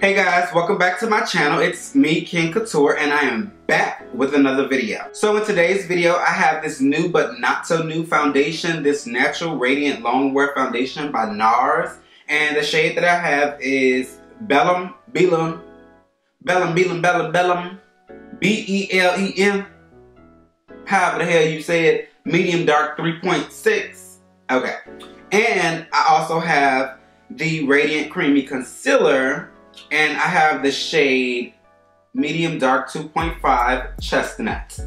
Hey guys, welcome back to my channel. It's me, Kingkouture, and I am back with another video. So in today's video, I have this new but not so new foundation, this Natural Radiant Longwear Foundation by NARS. And the shade that I have is Bellum, B-E-L-E-M, however the hell you say it, medium dark 3.6. Okay. And I also have the Radiant Creamy Concealer, and I have the shade medium dark 2.5 chestnut.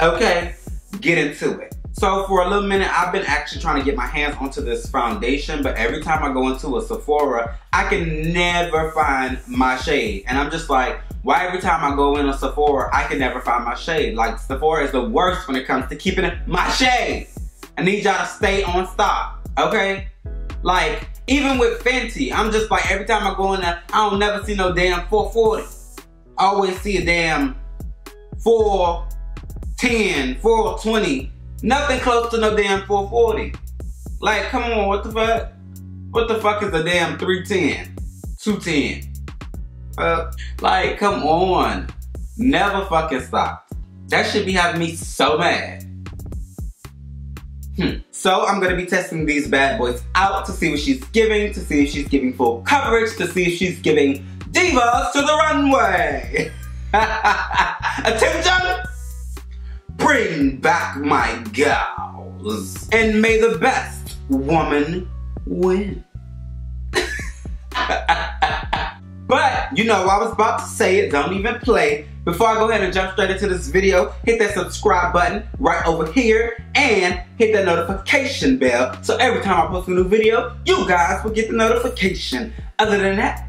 Okay, get into it. So for a little minute, I've been actually trying to get my hands onto this foundation, but every time I go into a Sephora, I can never find my shade. And I'm just like, why every time I go in a Sephora, I can never find my shade? Like, Sephora is the worst when it comes to keeping my shade. I need y'all to stay on stock, okay? Like, even with Fenty, I'm just like, every time I go in there, I don't never see no damn 440. I always see a damn 410, 420. Nothing close to no damn 440. Like, come on, what the fuck? What the fuck is a damn 310? 210? Like, come on. Never fucking stop. That should be having me so mad. So I'm gonna be testing these bad boys out to see what she's giving, to see if she's giving full coverage, to see if she's giving divas to the runway. Attention! Bring back my gals, and may the best woman win. But, you know, I was about to say it, don't even play. Before I go ahead and jump straight into this video, hit that subscribe button right over here and hit that notification bell so every time I post a new video, you guys will get the notification. Other than that,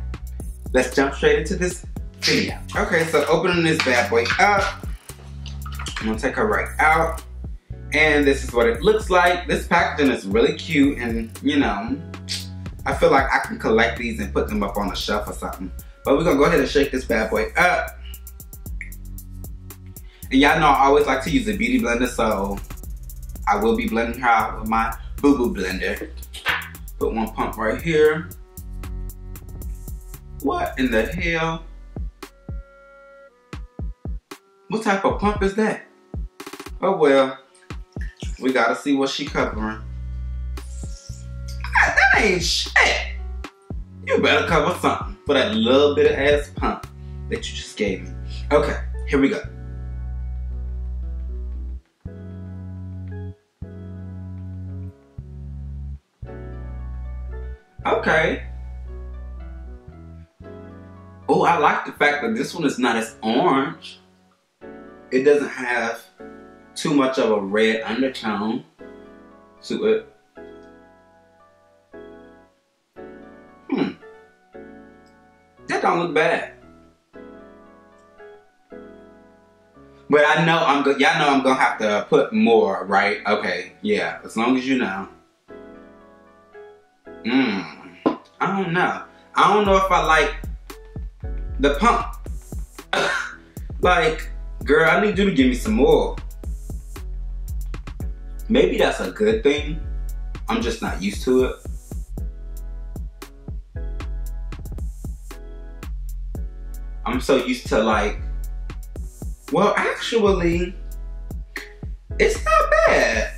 let's jump straight into this video. Okay, so opening this bad boy up, I'm gonna take her right out, and this is what it looks like. This packaging is really cute, and you know, I feel like I can collect these and put them up on a shelf or something. But we're gonna go ahead and shake this bad boy up. And y'all know I always like to use a beauty blender, so I will be blending her out with my Boo Boo blender. Put one pump right here. What in the hell? What type of pump is that? Oh well, we gotta see what she covering. That ain't shit. You better cover something for that little bit of ass pump that you just gave me. Okay, here we go. Okay. Oh, I like the fact that this one is not as orange. It doesn't have too much of a red undertone to it. That don't look bad. But I know y'all know I'm gonna have to put more, right? Okay, yeah, as long as you know. I don't know. I don't know if I like the pump. Like, girl, I need you to give me some more. Maybe that's a good thing. I'm just not used to it. I'm so used to like, well, actually, it's not bad.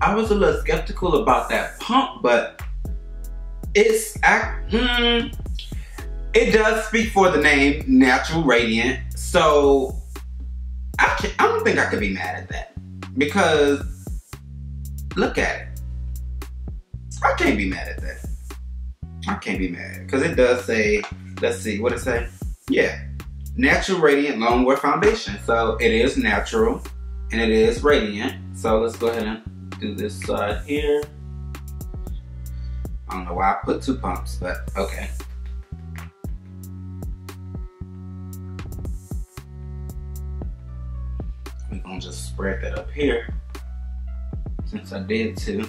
I was a little skeptical about that pump, but it does speak for the name, Natural Radiant. So I don't think I could be mad at that, because look at it. I can't be mad at that. I can't be mad, because it does say, let's see, what it say? Yeah, Natural Radiant Longwear Foundation. So it is natural and it is radiant. So let's go ahead and do this side here. I don't know why I put two pumps, but okay. We're gonna just spread that up here, since I did too.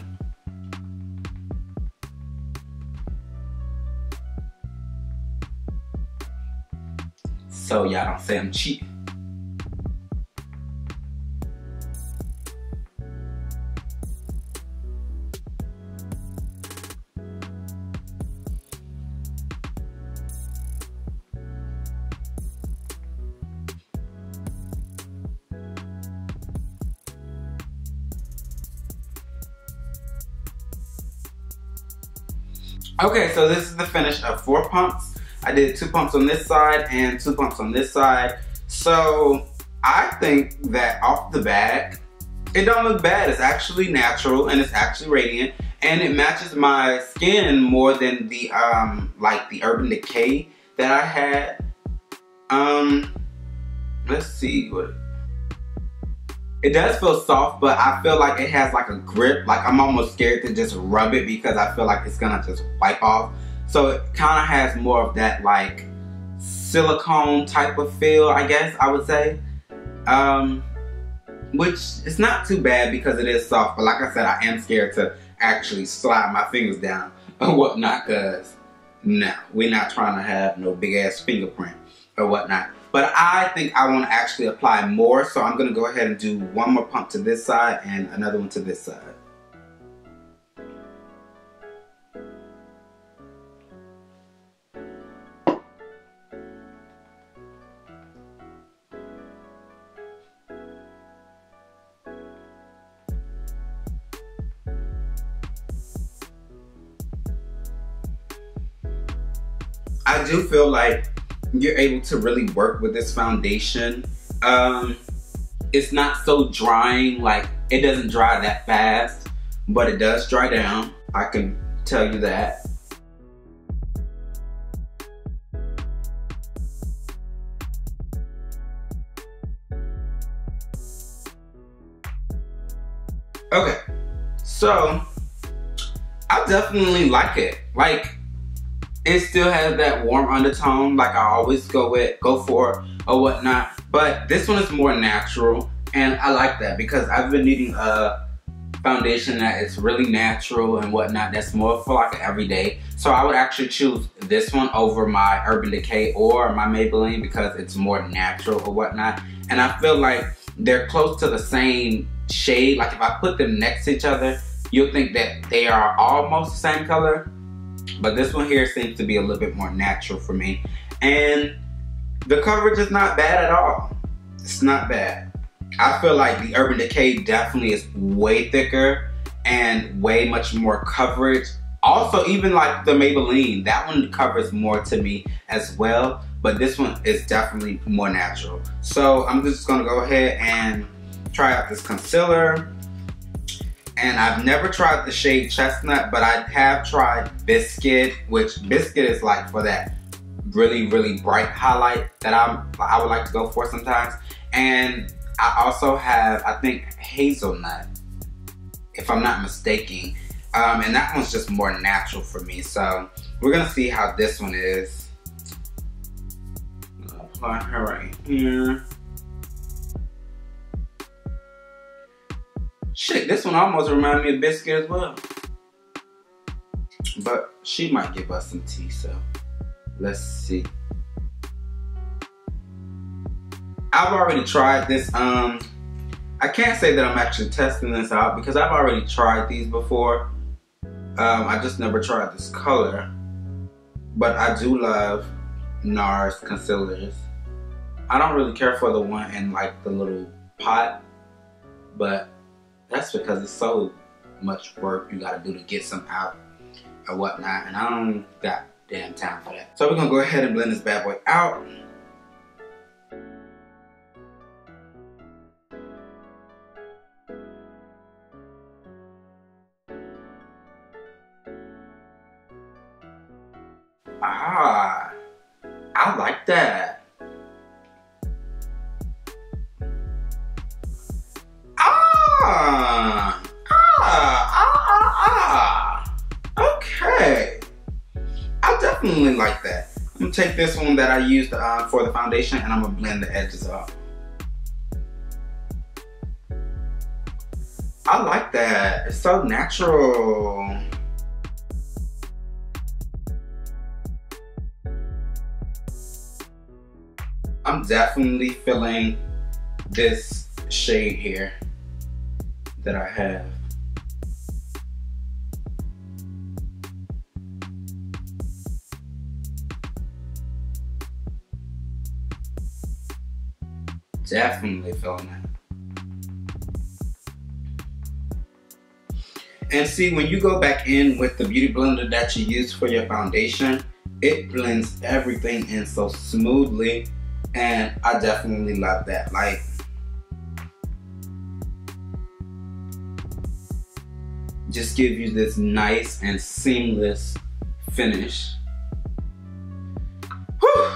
So y'all don't say I'm cheating. Okay, so this is the finish of 4 pumps. I did 2 pumps on this side and 2 pumps on this side. So I think that off the bat, it don't look bad. It's actually natural and it's actually radiant, and it matches my skin more than the like the Urban Decay that I had. Let's see what. It does feel soft, but I feel like it has like a grip. Like I'm almost scared to just rub it because I feel like it's gonna just wipe off. So it kind of has more of that like silicone type of feel, I guess I would say. Which is not too bad because it is soft. But like I said, I am scared to actually slide my fingers down or whatnot, because no, we're not trying to have no big ass fingerprint or whatnot. But I think I want to actually apply more, so I'm going to go ahead and do 1 more pump to this side and another one to this side. I do feel like you're able to really work with this foundation. It's not so drying, like it doesn't dry that fast, but it does dry down. I can tell you that. Okay, so I definitely like it. Like, it still has that warm undertone like I always go for or whatnot. But this one is more natural, and I like that because I've been needing a foundation that is really natural and whatnot, that's more for like an everyday. So I would actually choose this one over my Urban Decay or my Maybelline because it's more natural or whatnot. And I feel like they're close to the same shade. Like if I put them next to each other, you'll think that they are almost the same color. But this one here seems to be a little bit more natural for me. And the coverage is not bad at all. It's not bad. I feel like the Urban Decay definitely is way thicker and way much more coverage. Also, even like the Maybelline, that one covers more to me as well. But this one is definitely more natural. So I'm just gonna go ahead and try out this concealer. And I've never tried the shade Chestnut, but I have tried Biscuit, which Biscuit is like for that really, really bright highlight that I would like to go for sometimes. And I also have, I think, Hazelnut, if I'm not mistaken. And that one's just more natural for me. So we're gonna see how this one is. I'll apply her right here. Shit, this one almost reminds me of Biscuit as well. But she might give us some tea, so let's see. I've already tried this. I can't say that I'm actually testing this out because I've already tried these before. I just never tried this color. But I do love NARS concealers. I don't really care for the one in like the little pot, but that's because it's so much work you gotta do to get some out or whatnot, and I don't got damn time for that. So we're gonna go ahead and blend this bad boy out. Ah, I like that. Okay. I definitely like that. I'm gonna take this one that I used for the foundation and I'm gonna blend the edges up. I like that. It's so natural. I'm definitely feeling this shade here that I have. Definitely feeling that. And see, when you go back in with the beauty blender that you use for your foundation, it blends everything in so smoothly, and I definitely love that. Like, just give you this nice and seamless finish. Whew.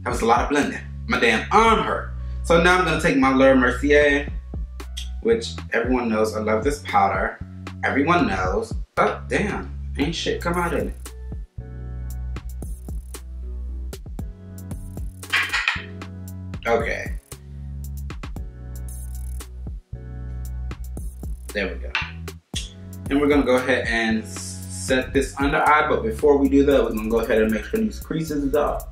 That was a lot of blending. My damn arm hurt. So now I'm gonna take my Le Mercier, which everyone knows I love this powder. Everyone knows. Oh, damn. Ain't shit come out of it. Okay. There we go. And we're gonna go ahead and set this under eye, but before we do that, we're gonna go ahead and make sure these creases is up.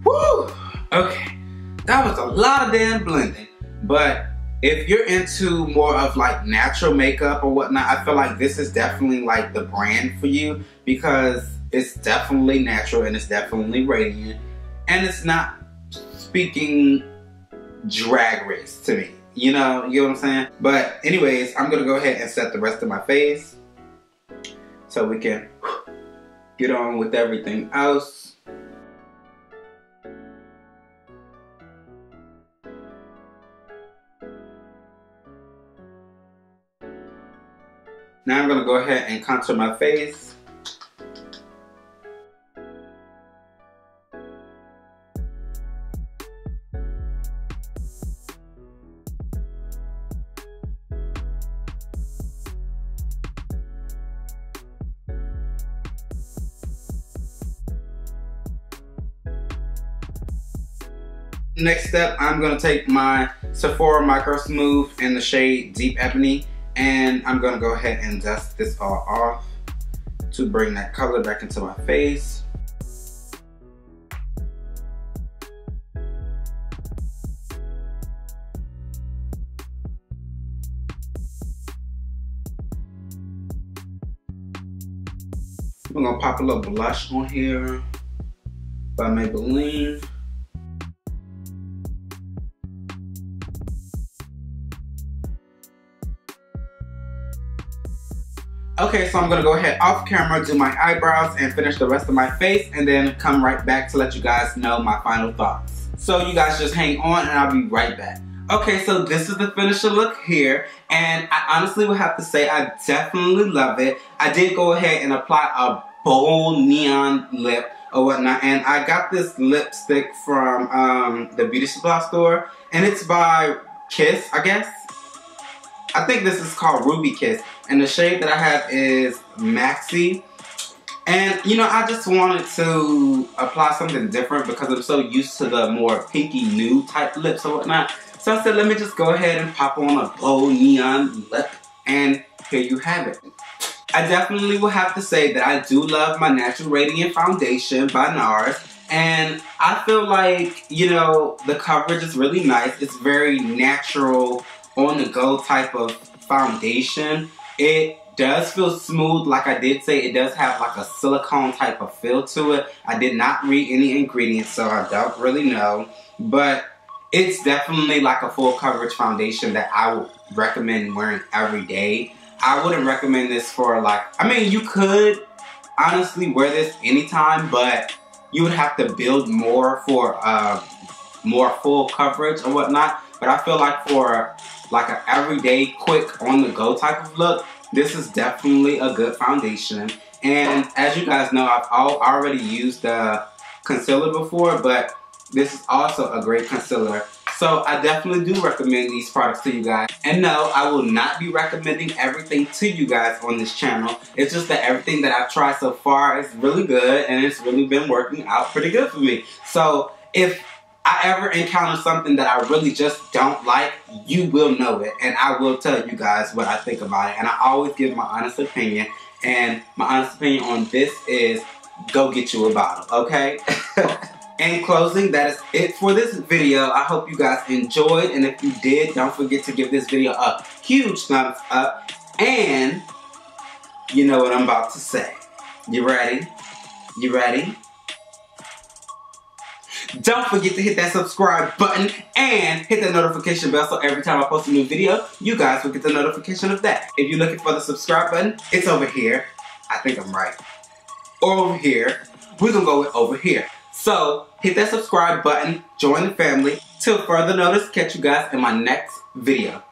Woo! Okay, that was a lot of damn blending, but if you're into more of like natural makeup or whatnot, I feel like this is definitely like the brand for you, because it's definitely natural and it's definitely radiant, and it's not speaking drag race to me. You know what I'm saying? But anyways, I'm gonna go ahead and set the rest of my face so we can get on with everything else. Now I'm gonna go ahead and contour my face. Next step, I'm gonna take my Sephora Micro Smooth in the shade Deep Ebony, and I'm gonna go ahead and dust this all off to bring that color back into my face. I'm gonna pop a little blush on here by Maybelline. Okay, so I'm gonna go ahead off camera, do my eyebrows, and finish the rest of my face, and then come right back to let you guys know my final thoughts. So you guys just hang on and I'll be right back. Okay, so this is the finisher look here, and I honestly would have to say I definitely love it. I did go ahead and apply a bold neon lip or whatnot, and I got this lipstick from the beauty supply store, and it's by Kiss, I guess. I think this is called Ruby Kiss, and the shade that I have is Maxi. And you know, I just wanted to apply something different because I'm so used to the more pinky nude type lips or whatnot. So I said, let me just go ahead and pop on a bold neon lip, and here you have it. I definitely will have to say that I do love my Natural Radiant Foundation by NARS, and I feel like, you know, the coverage is really nice. It's very natural, on the go type of foundation. It does feel smooth. Like I did say, it does have like a silicone type of feel to it. I did not read any ingredients, so I don't really know, but it's definitely like a full coverage foundation that I would recommend wearing every day. I wouldn't recommend this for like, I mean, you could honestly wear this anytime, but you would have to build more for more full coverage or whatnot. But I feel like for like an everyday, quick, on-the-go type of look, this is definitely a good foundation. And as you guys know, I've already used the concealer before, but this is also a great concealer. So I definitely do recommend these products to you guys. And no, I will not be recommending everything to you guys on this channel. It's just that everything that I've tried so far is really good, and it's really been working out pretty good for me. So if I ever encounter something that I really just don't like, you will know it, and I will tell you guys what I think about it. And I always give my honest opinion, And my honest opinion on this is go get you a bottle, okay? In closing, that is it for this video. I hope you guys enjoyed, and if you did, don't forget to give this video a huge thumbs up. And you know what I'm about to say. You ready? You ready? Don't forget to hit that subscribe button and hit that notification bell so every time I post a new video, you guys will get the notification of that. If you're looking for the subscribe button, it's over here. I think I'm right. Or over here. We're gonna go with over here. So, hit that subscribe button, join the family. Till further notice, catch you guys in my next video.